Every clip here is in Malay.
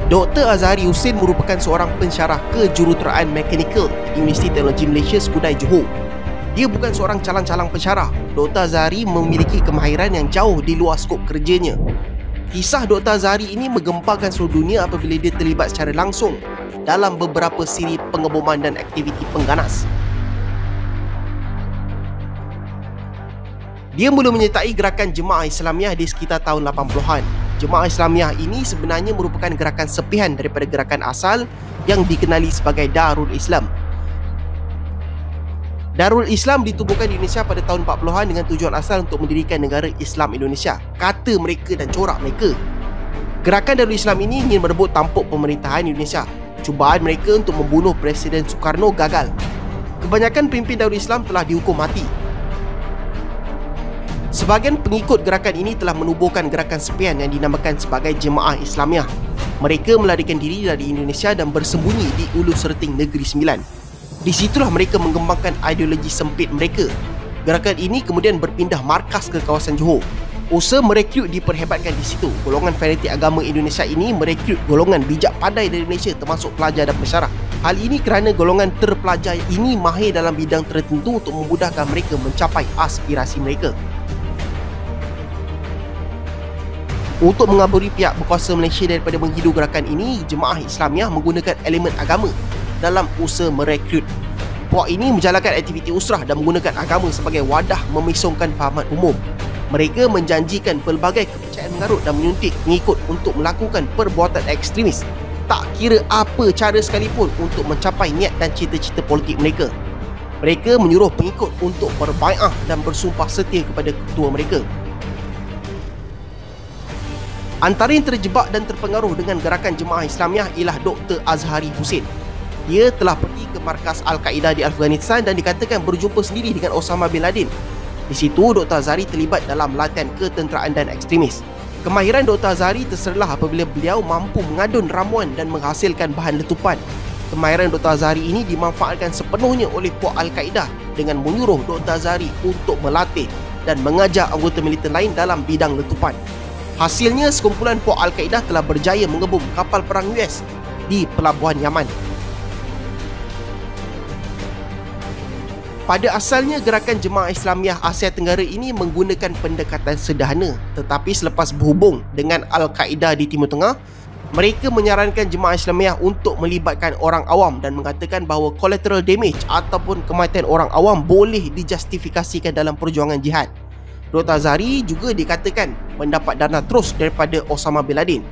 Dr. Azhari Hussein merupakan seorang pensyarah kejuruteraan mekanikal di Universiti Teknologi Malaysia Skudai Johor. Dia bukan seorang calang-calang pensyarah. Dr. Azhari memiliki kemahiran yang jauh di luar skop kerjanya. Kisah Dr. Azhari ini menggemparkan seluruh dunia apabila dia terlibat secara langsung dalam beberapa siri pengeboman dan aktiviti pengganas. Dia mula menyertai gerakan Jemaah Islamiah di sekitar tahun 80-an. Jemaah Islamiah ini sebenarnya merupakan gerakan sepihan daripada gerakan asal yang dikenali sebagai Darul Islam. Darul Islam ditubuhkan di Indonesia pada tahun 40-an dengan tujuan asal untuk mendirikan negara Islam Indonesia, kata mereka dan corak mereka. Gerakan Darul Islam ini ingin merebut tampuk pemerintahan Indonesia. Cubaan mereka untuk membunuh Presiden Soekarno gagal. Kebanyakan pemimpin Darul Islam telah dihukum mati. Sebahagian pengikut gerakan ini telah menubuhkan gerakan sepihan yang dinamakan sebagai Jemaah Islamiah. Mereka melarikan diri dari Indonesia dan bersembunyi di Ulu Serting Negeri Sembilan. Di situlah mereka mengembangkan ideologi sempit mereka. Gerakan ini kemudian berpindah markas ke kawasan Johor. Usaha merekrut diperhebatkan di situ. Golongan fanatik agama Indonesia ini merekrut golongan bijak pandai dari Malaysia termasuk pelajar dan pensyarah. Hal ini kerana golongan terpelajar ini mahir dalam bidang tertentu untuk memudahkan mereka mencapai aspirasi mereka. Untuk mengaburi pihak berkuasa Malaysia daripada menghidu gerakan ini, Jemaah Islamiah menggunakan elemen agama dalam usaha merekrut. Puak ini menjalankan aktiviti usrah dan menggunakan agama sebagai wadah memisongkan fahaman umum. Mereka menjanjikan pelbagai kepercayaan mengarut dan menyuntik pengikut untuk melakukan perbuatan ekstremis, tak kira apa cara sekalipun untuk mencapai niat dan cita-cita politik mereka. Mereka menyuruh pengikut untuk berbai'ah dan bersumpah setia kepada ketua mereka. Antara yang terjebak dan terpengaruh dengan gerakan Jemaah Islamiah ialah Dr. Azhari Hussein. Dia telah pergi ke markas Al-Qaeda di Afghanistan dan dikatakan berjumpa sendiri dengan Osama bin Laden. Di situ, Dr. Azhari terlibat dalam latihan ketenteraan dan ekstremis. Kemahiran Dr. Azhari terserlah apabila beliau mampu mengadun ramuan dan menghasilkan bahan letupan. Kemahiran Dr. Azhari ini dimanfaatkan sepenuhnya oleh puak Al-Qaeda dengan menyuruh Dr. Azhari untuk melatih dan mengajar anggota militer lain dalam bidang letupan. Hasilnya, sekumpulan puak Al-Qaeda telah berjaya mengebom kapal perang US di pelabuhan Yaman. Pada asalnya, gerakan Jemaah Islamiah Asia Tenggara ini menggunakan pendekatan sederhana, tetapi selepas berhubung dengan Al-Qaeda di Timur Tengah, mereka menyarankan Jemaah Islamiah untuk melibatkan orang awam dan mengatakan bahawa collateral damage ataupun kematian orang awam boleh dijustifikasikan dalam perjuangan jihad. Dr. Azhari juga dikatakan mendapat dana terus daripada Osama bin Laden.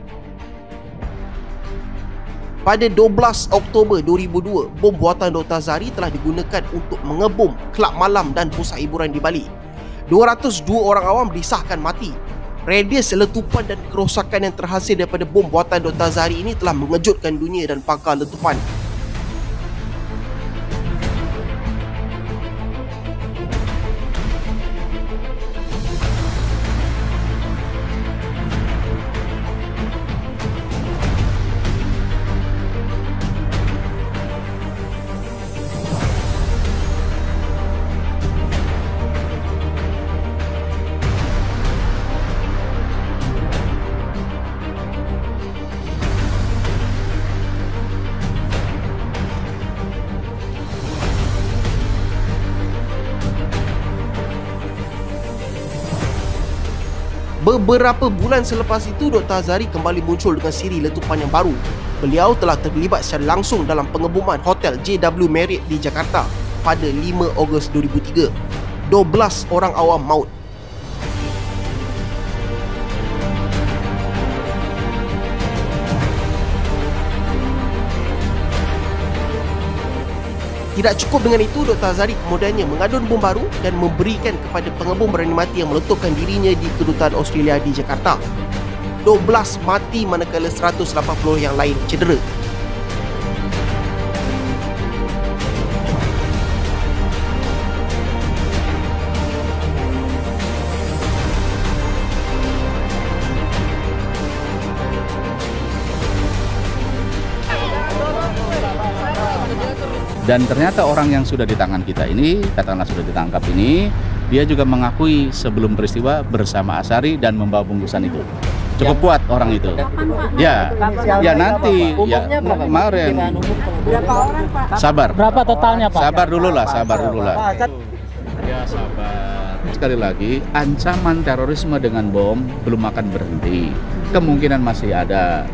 Pada 12 Oktober 2002, bom buatan Dr. Azhari telah digunakan untuk mengebom kelab malam dan pusat hiburan di Bali. 202 orang awam disahkan mati. Radius letupan dan kerosakan yang terhasil daripada bom buatan Dr. Azhari ini telah mengejutkan dunia dan pakar letupan. Beberapa bulan selepas itu, Dr. Azhari kembali muncul dengan siri letupan yang baru. Beliau telah terlibat secara langsung dalam pengeboman Hotel JW Marriott di Jakarta pada 5 Ogos 2003. 12 orang awam maut. Tidak cukup dengan itu, Dr. Azhari kemudiannya mengadun bom baru dan memberikan kepada pengebom berani mati yang meletupkan dirinya di Kedutaan Australia di Jakarta. 12 mati manakala 180 yang lain cedera. Dan ternyata orang yang sudah di tangan kita ini, katakanlah sudah ditangkap ini, dia juga mengakui sebelum peristiwa bersama Azhari dan membawa bungkusan itu. cukup kuat orang itu. Ya, ya nanti, ya kemarin. Berapa orang, Pak? Sabar. Berapa totalnya, Pak? Sabar dulu lah. Ya sabar. Sekali lagi, ancaman terorisme dengan bom belum akan berhenti. Kemungkinan masih ada.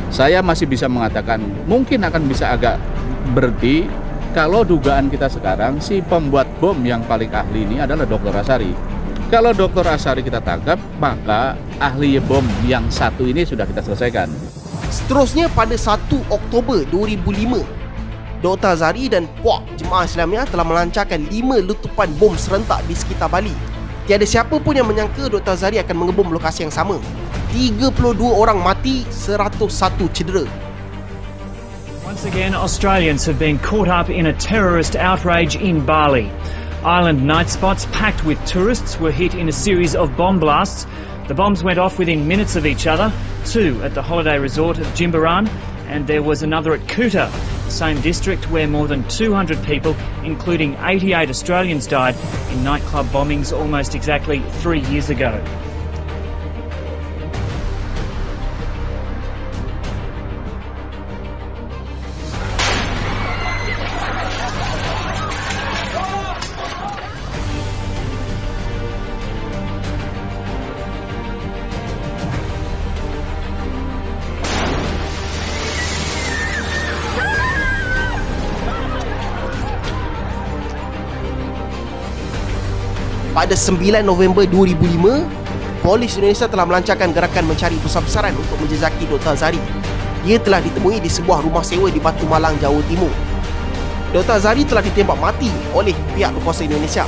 Saya masih bisa mengatakan mungkin akan bisa agak berhenti kalau dugaan kita sekarang si pembuat bom yang paling ahli ini adalah Dr. Azhari. Kalau Dr. Azhari kita tangkap, maka ahli bom yang satu ini sudah kita selesaikan. Seterusnya pada 1 Oktober 2005, Dr. Azhari dan puak Jemaah Islamiah telah melancarkan 5 letupan bom serentak di sekitar Bali. Tiada siapa pun yang menyangka Dr. Azhari akan mengebom lokasi yang sama. 32 orang mati, 101 cedera. Once again, Australians have been caught up in a terrorist outrage in Bali. Island night spots packed with tourists were hit in a series of bomb blasts. The bombs went off within minutes of each other, 2 at the holiday resort of Jimbaran, and there was another at Kuta, the same district where more than 200 people, including 88 Australians, died in nightclub bombings almost exactly 3 years ago. Pada 9 November 2005, Polis Indonesia telah melancarkan gerakan mencari besar-besaran untuk menjejaki Dr. Azhari. Dia telah ditemui di sebuah rumah sewa di Batu Malang, Jawa Timur. Dr. Azhari telah ditembak mati oleh pihak berkuasa Indonesia.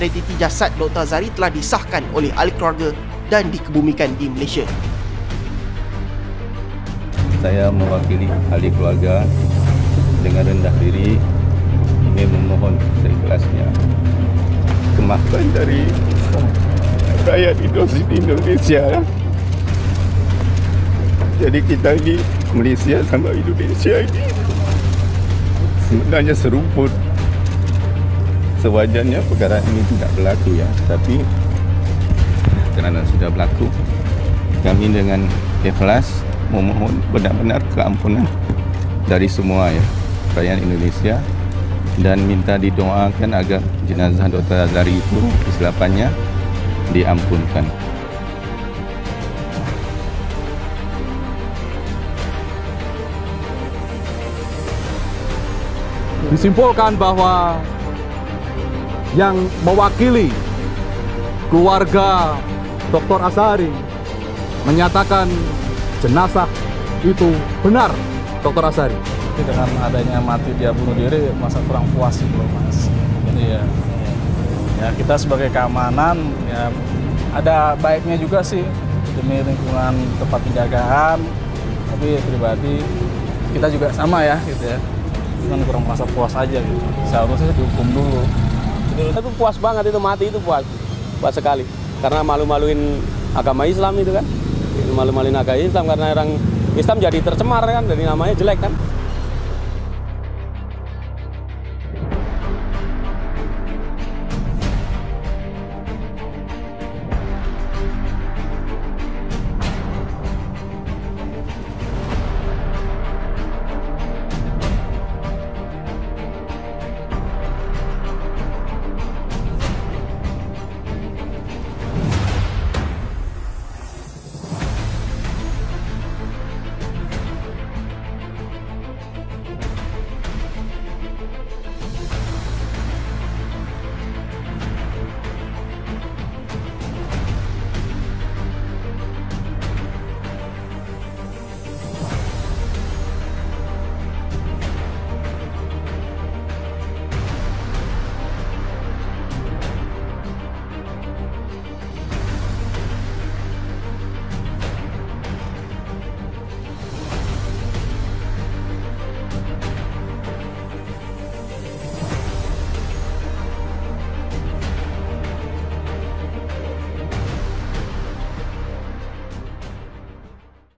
Identiti jasad Dr. Azhari telah disahkan oleh ahli keluarga dan dikebumikan di Malaysia. Saya mewakili ahli keluarga dengan rendah diri ingin memohon seikhlasnya kemaafan dari rakyat Indonesia. Jadi kita ini Malaysia sama Indonesia ini sebenarnya serumput. Sewajarnya perkara ini tidak berlaku ya, tapi kerana sudah berlaku, kami dengan ikhlas memohon benar-benar keampunan dari semua ya rakyat Indonesia dan minta didoakan agar jenazah Dr. Azhari itu kesilapannya diampunkan. Disimpulkan bahwa yang mewakili keluarga Dr. Azhari menyatakan jenazah itu benar Dr. Azhari. Dengan adanya mati dia bunuh diri, masa kurang puas sih belum Mas. Jadi ya kita sebagai keamanan ya ada baiknya juga sih demi lingkungan tempat penjagaan. Tapi pribadi kita juga sama ya gitu ya. Cuman kurang merasa puas aja gitu. Seharusnya dihukum dulu. Itu puas banget, itu mati itu puas sekali karena malu-maluin agama Islam itu kan, malu-maluin agama Islam karena orang Islam jadi tercemar kan, dari namanya jelek kan.